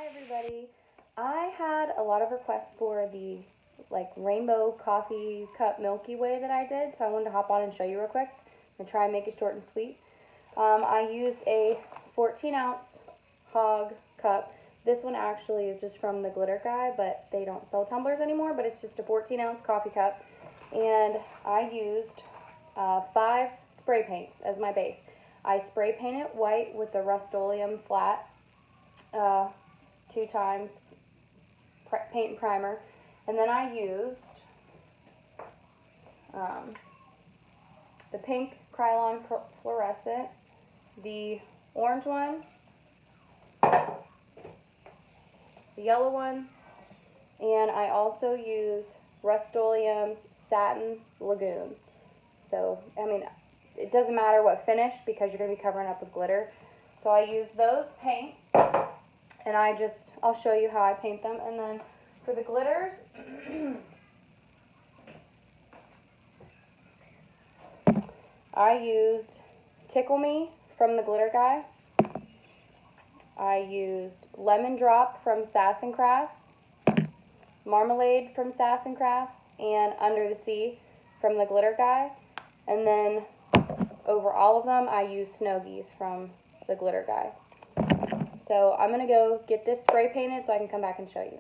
everybody. I had a lot of requests for the rainbow coffee cup Milky Way that I did, so I wanted to hop on and show you real quick and try and make it short and sweet. I used a 14-ounce hog cup. This one actually is just from the glitter guy, but they don't sell tumblers anymore, but it's just a 14-ounce coffee cup. And I used 5 spray paints as my base. I spray paint it white with the Rustoleum flat 2 times paint and primer, and then I used the pink Krylon fluorescent, the orange one, the yellow one, and I also used Rustoleum's Satin Lagoon. So, I mean, it doesn't matter what finish because you're going to be covering up with glitter. So I used those paints, and I'll show you how I paint them. And then for the glitters, I used Tickle Me from the glitter guy. I used Lemon Drop from Sass and Crafts, Marmalade from Sass and Crafts, and Under the Sea from the glitter guy. And then over all of them, I used Snowgies from the glitter guy. So I'm going to go get this spray painted so I can come back and show you.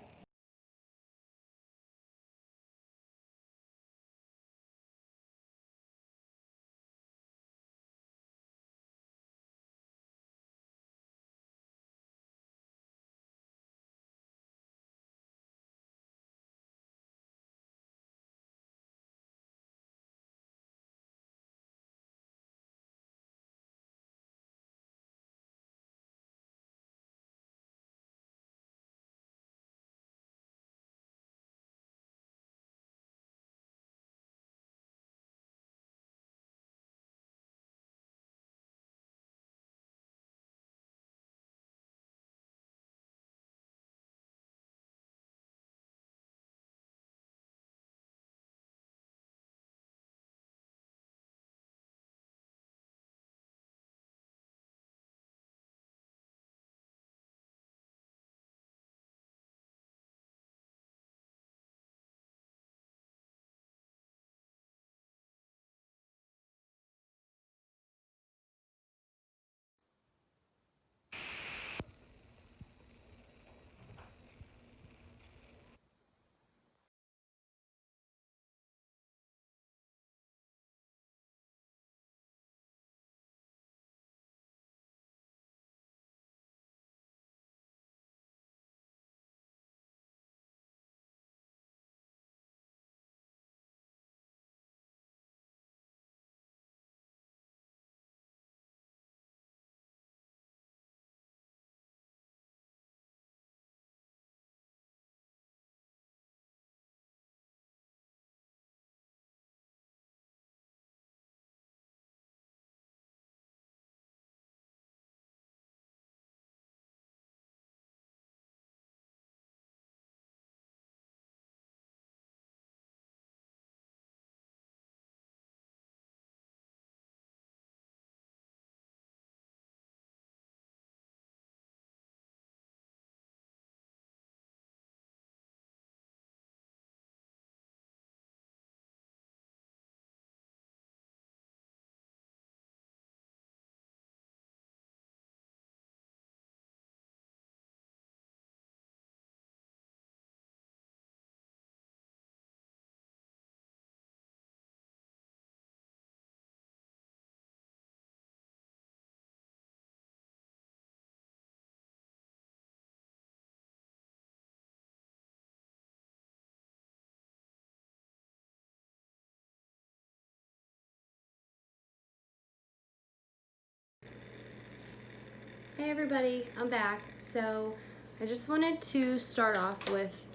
Hey everybody, I'm back. So I just wanted to start off with,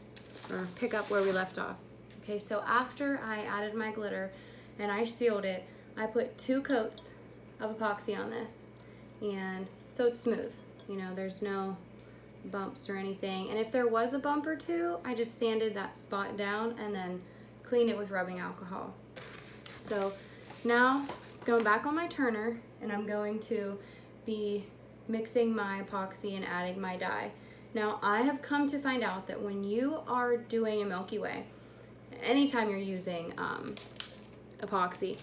or pick up where we left off. Okay, so after I added my glitter and I sealed it, I put 2 coats of epoxy on this, and so it's smooth. You know, there's no bumps or anything. And if there was a bump or two, I just sanded that spot down and then cleaned it with rubbing alcohol. So now it's going back on my turner, and I'm going to be mixing my epoxy and adding my dye. Now, I have come to find out that when you are doing a Milky Way, anytime you're using epoxy,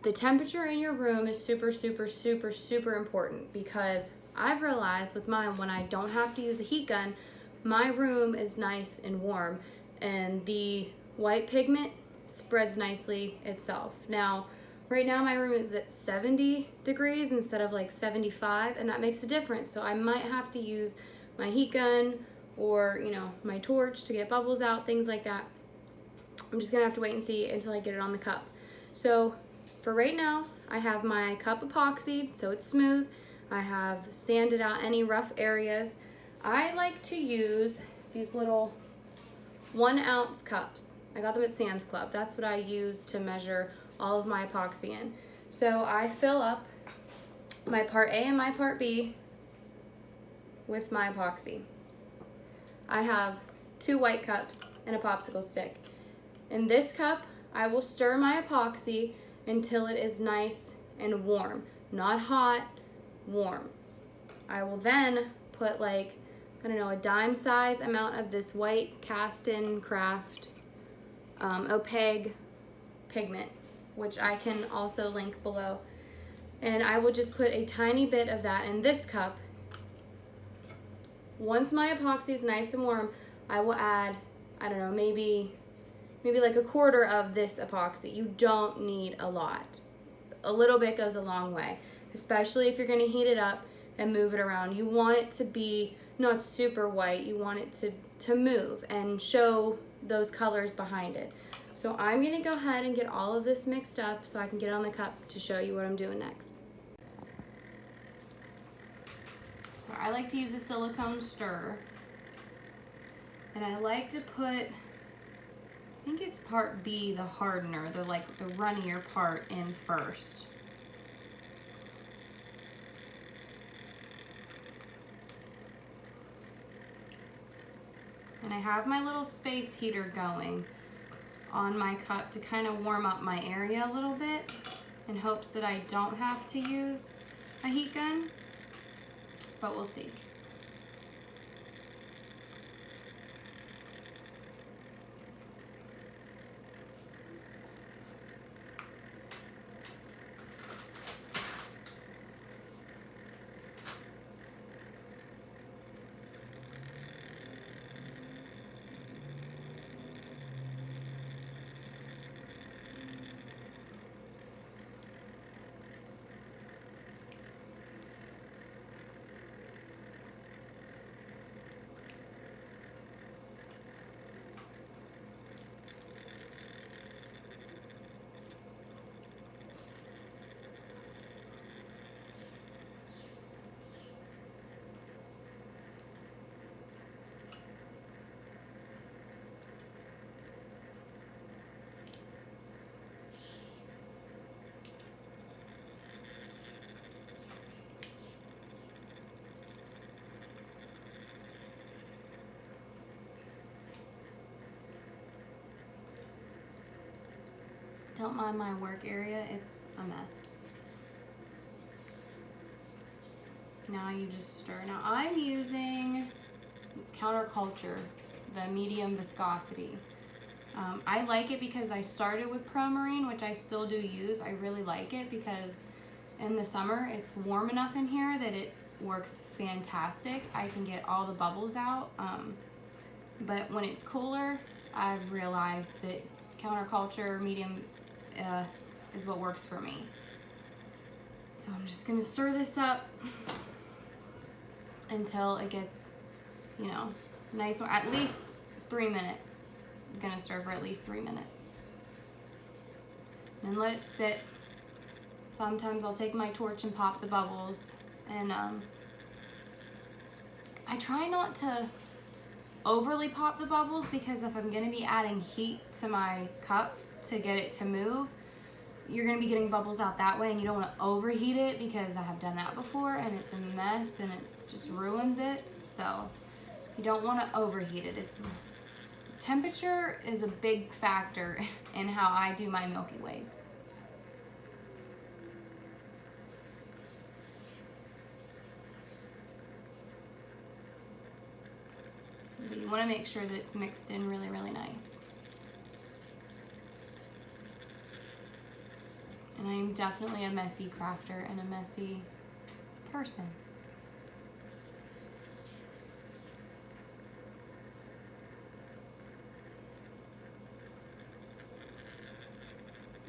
the temperature in your room is super, super, super, super important, because I've realized with mine, when I don't have to use a heat gun, my room is nice and warm, and the white pigment spreads nicely itself. Now, right now my room is at 70 degrees instead of like 75, and that makes a difference. So I might have to use my heat gun or, you know, my torch to get bubbles out, things like that. I'm just gonna have to wait and see until I get it on the cup. So for right now, I have my cup epoxied so it's smooth. I have sanded out any rough areas. I like to use these little 1 ounce cups. I got them at Sam's Club. That's what I use to measure all of my epoxy in. So I fill up my part A and my part B with my epoxy. I have 2 white cups and a popsicle stick. In this cup, I will stir my epoxy until it is nice and warm. Not hot, warm. I will then put like, I don't know, a dime size amount of this white Castin Craft opaque pigment, which I can also link below. And I will just put a tiny bit of that in this cup. Once my epoxy is nice and warm, I will add, I don't know, maybe like a quarter of this epoxy. You don't need a lot. A little bit goes a long way, especially if you're gonna heat it up and move it around. You want it to be not super white. You want it to move and show those colors behind it. So I'm gonna go ahead and get all of this mixed up so I can get it on the cup to show you what I'm doing next. So I like to use a silicone stirrer, and I like to put, I think it's part B, the hardener, the runnier part in first. And I have my little space heater going on my cup to kind of warm up my area a little bit, in hopes that I don't have to use a heat gun, but we'll see. Don't mind my work area, it's a mess. Now you just stir. Now I'm using, it's Counterculture, the medium viscosity. I like it because I started with Pro-Marine, which I still do use. I really like it because in the summer it's warm enough in here that it works fantastic. I can get all the bubbles out. But when it's cooler, I've realized that Counterculture medium is what works for me. So I'm just gonna stir this up until it gets, you know, nice, or at least 3 minutes. I'm gonna stir for at least 3 minutes. And let it sit. Sometimes I'll take my torch and pop the bubbles. And I try not to overly pop the bubbles, because if I'm gonna be adding heat to my cup to get it to move, you're gonna be getting bubbles out that way, and you don't wanna overheat it, because I have done that before and it's a mess and it's just ruins it. So you don't wanna overheat it. Temperature is a big factor in how I do my Milky Ways. But you want to make sure that it's mixed in really, really nice. And I'm definitely a messy crafter and a messy person.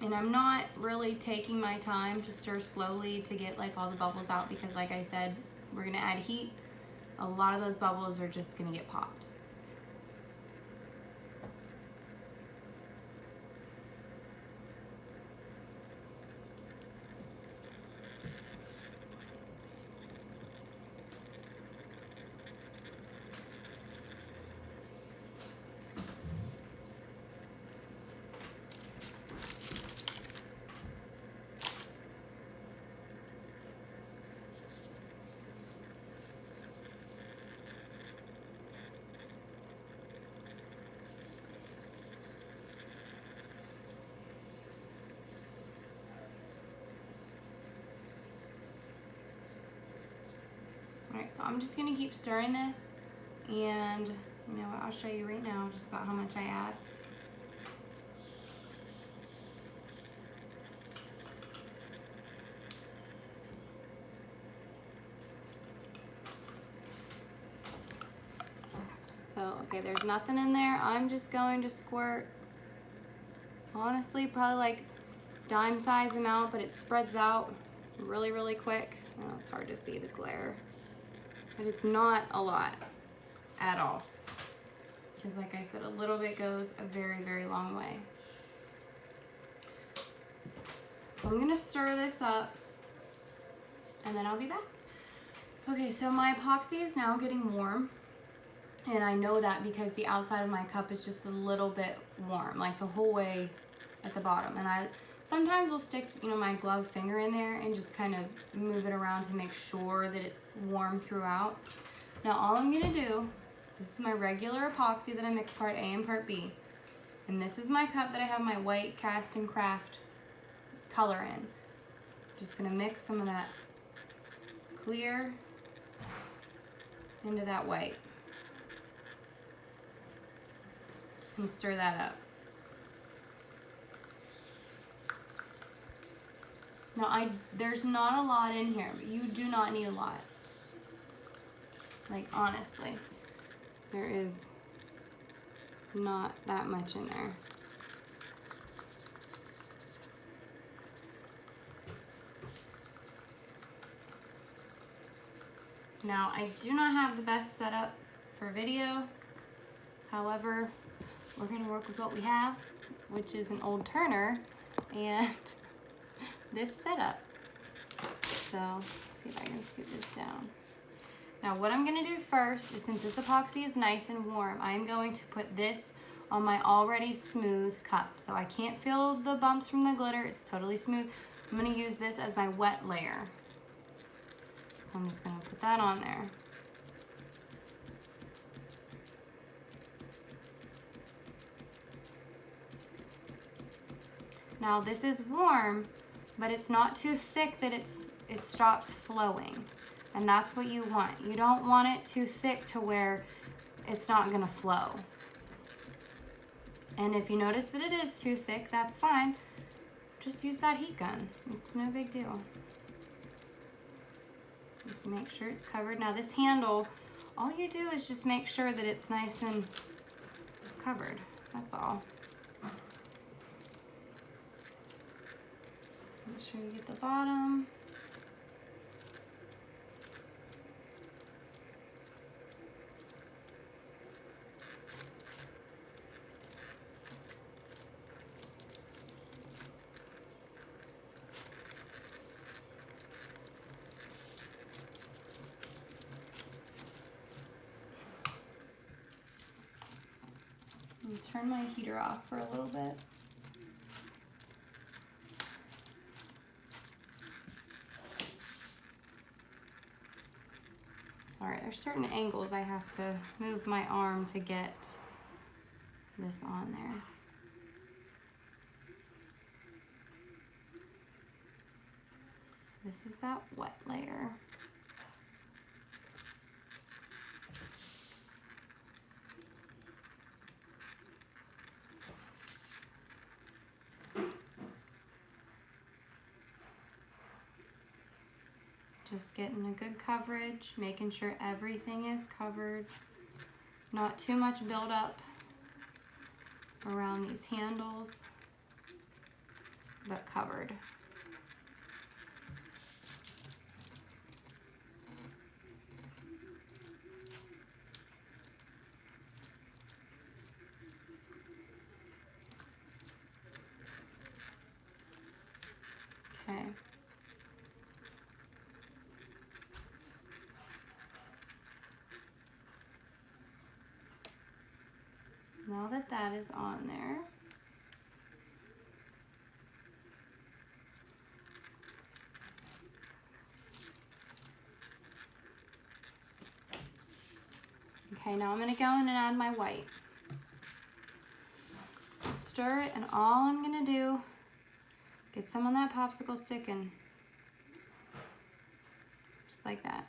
And I'm not really taking my time to stir slowly to get like all the bubbles out, because like I said, we're gonna add heat. A lot of those bubbles are just gonna get popped. Alright, so I'm just gonna keep stirring this, and you know what, I'll show you right now just about how much I add. So, okay, there's nothing in there. I'm just going to squirt, honestly, probably like dime size amount, but it spreads out really, really quick. I know it's hard to see the glare, but it's not a lot at all. Because like I said, a little bit goes a very, very long way. So I'm gonna stir this up and then I'll be back. Okay, so my epoxy is now getting warm. And I know that because the outside of my cup is just a little bit warm, like the whole way at the bottom. And I sometimes will stick, you know, my glove finger in there and just kind of move it around to make sure that it's warm throughout. Now all I'm gonna do, this is my regular epoxy that I mix part A and part B. And this is my cup that I have my white cast and craft color in. Just gonna mix some of that clear into that white. And stir that up. Now there's not a lot in here, but you do not need a lot. Like honestly, there is not that much in there. Now I do not have the best setup for video. However, we're gonna work with what we have, which is an old turner and this setup. So, let's see if I can scoot this down. Now what I'm gonna do first is, since this epoxy is nice and warm, I'm going to put this on my already smooth cup. So I can't feel the bumps from the glitter, it's totally smooth. I'm gonna use this as my wet layer. So I'm just gonna put that on there. Now this is warm, but it's not too thick that it stops flowing. And that's what you want. You don't want it too thick to where it's not gonna flow. And if you notice that it is too thick, that's fine. Just use that heat gun. It's no big deal. Just make sure it's covered. Now this handle, all you do is just make sure that it's nice and covered. That's all. Make sure you get the bottom. Turn my heater off for a little bit. Sorry, there's certain angles I have to move my arm to get this on there. This is that wet layer. Just getting a good coverage, making sure everything is covered. Not too much buildup around these handles, but covered. Okay. Now that that is on there, okay, now I'm going to go in and add my white. Stir it, and all I'm going to do, get some on that popsicle stick and just like that.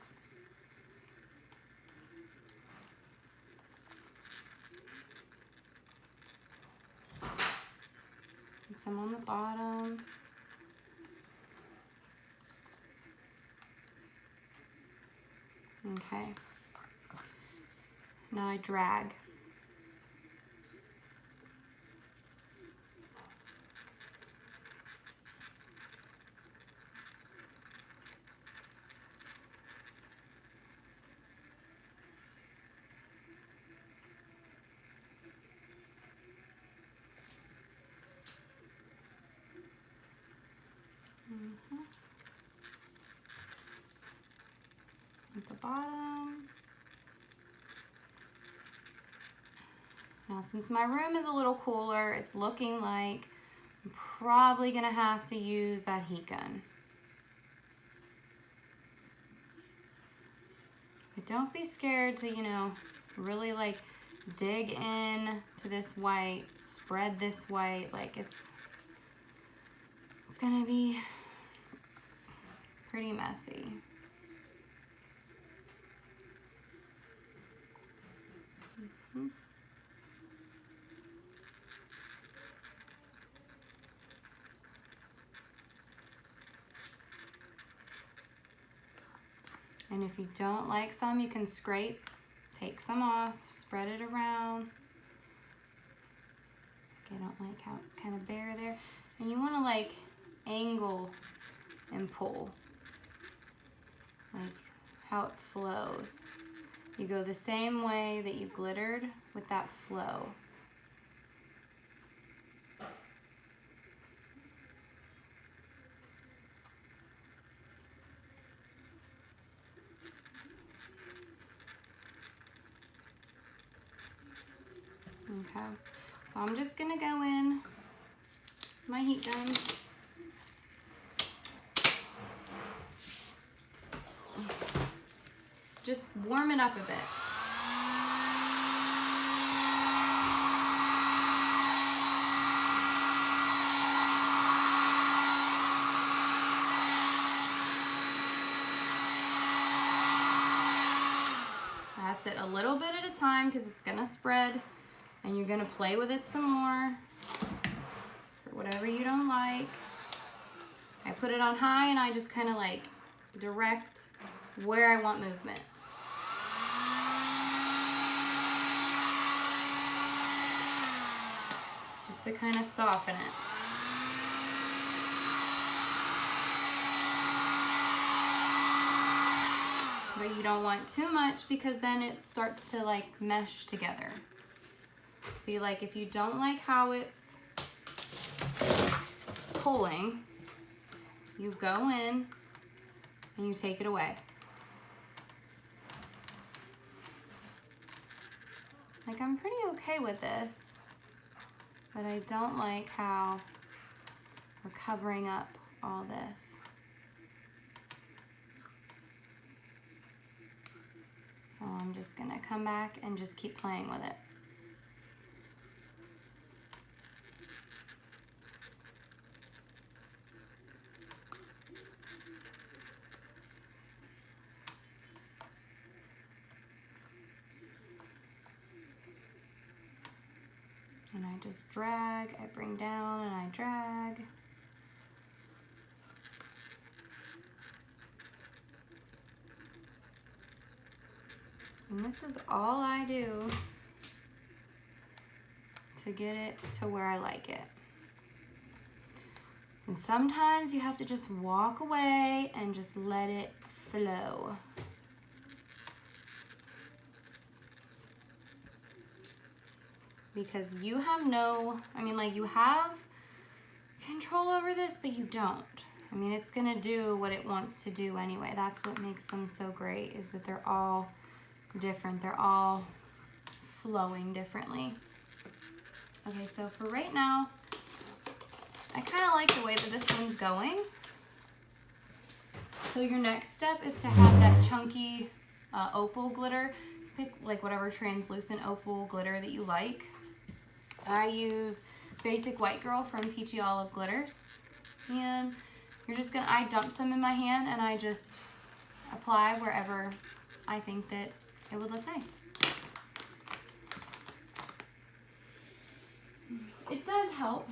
Get some on the bottom. Okay. Now I drag. At the bottom. Now since my room is a little cooler, it's looking like I'm probably gonna have to use that heat gun. But don't be scared to, you know, really like dig in to this white, spread this white, like it's gonna be pretty messy. And if you don't like some, you can scrape, take some off, spread it around. I don't like how it's kind of bare there. And you want to like angle and pull, like how it flows. You go the same way that you glittered with that flow. Okay, so I'm just gonna go in my heat gun. Just warm it up a bit. That's it, a little bit at a time because it's gonna spread. And you're gonna play with it some more for whatever you don't like. I put it on high and I just kind of like direct where I want movement. Just to kind of soften it. But you don't want too much because then it starts to like mesh together. See, like if you don't like how it's pulling, you go in and you take it away. Like I'm pretty okay with this, but I don't like how we're covering up all this. So I'm just gonna come back and just keep playing with it. And I just drag, I bring down and I drag. And this is all I do to get it to where I like it. And sometimes you have to just walk away and just let it flow. Because you have you have control over this, but you don't. I mean, it's gonna do what it wants to do anyway. That's what makes them so great, is that they're all different. They're all flowing differently. Okay, so for right now, I kind of like the way that this one's going. So your next step is to have that chunky opal glitter. Pick like whatever translucent opal glitter that you like. I use Basic White Girl from Peachy Olive glitters. And you're just gonna, I dump some in my hand and I just apply wherever I think that it would look nice. It does help,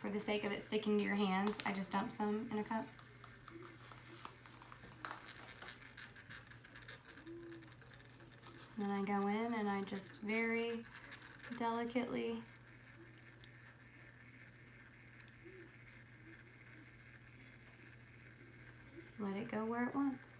for the sake of it sticking to your hands. I just dump some in a cup. And then I go in and I just very delicately let it go where it wants.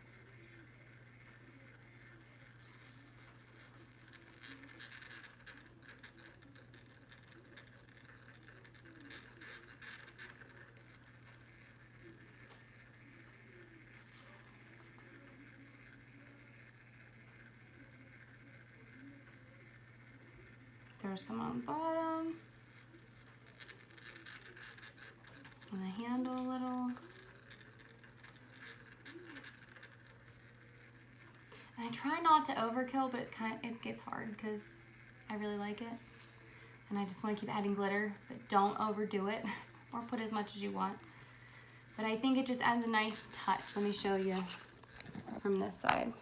There's some on the bottom, on the handle a little. And I try not to overkill, but it gets hard because I really like it. And I just want to keep adding glitter, but don't overdo it or put as much as you want. But I think it just adds a nice touch. Let me show you from this side.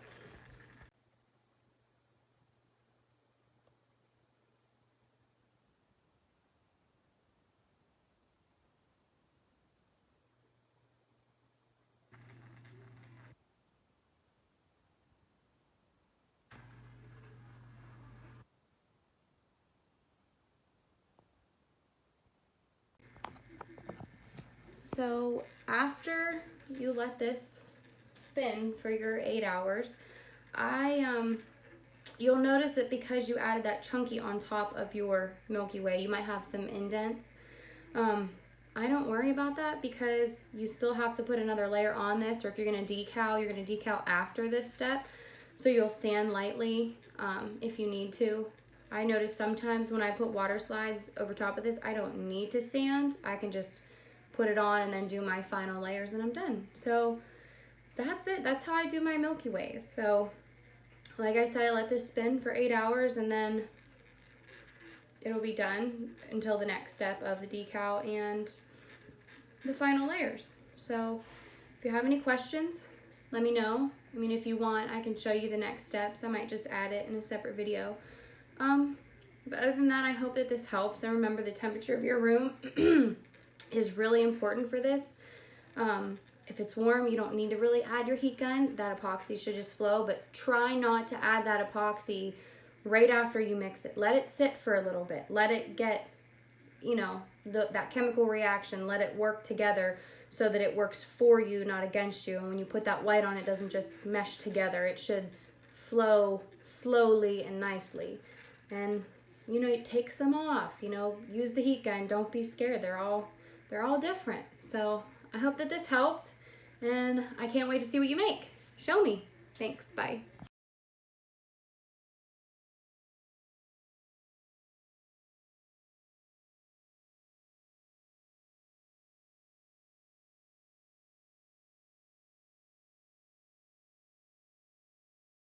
So after you let this spin for your 8 hours, you'll notice that because you added that chunky on top of your Milky Way, you might have some indents. I don't worry about that because you still have to put another layer on this, or if you're gonna decal, you're gonna decal after this step. So you'll sand lightly if you need to. I notice sometimes when I put water slides over top of this, I don't need to sand. I can just put it on and then do my final layers and I'm done. So that's it. That's how I do my Milky Ways. So like I said, I let this spin for 8 hours and then it'll be done until the next step of the decal and the final layers. So if you have any questions, let me know. I mean, if you want, I can show you the next steps. I might just add it in a separate video. But other than that, I hope that this helps. And remember, the temperature of your room is really important for this. If it's warm, you don't need to really add your heat gun. That epoxy should just flow, but try not to add that epoxy right after you mix it. Let it sit for a little bit. Let it get, you know, that chemical reaction. Let it work together so that it works for you, not against you. And when you put that white on, it doesn't just mesh together. It should flow slowly and nicely. And, you know, take some off, you know, use the heat gun. Don't be scared. They're all different. So I hope that this helped, and I can't wait to see what you make. Show me. Thanks. Bye.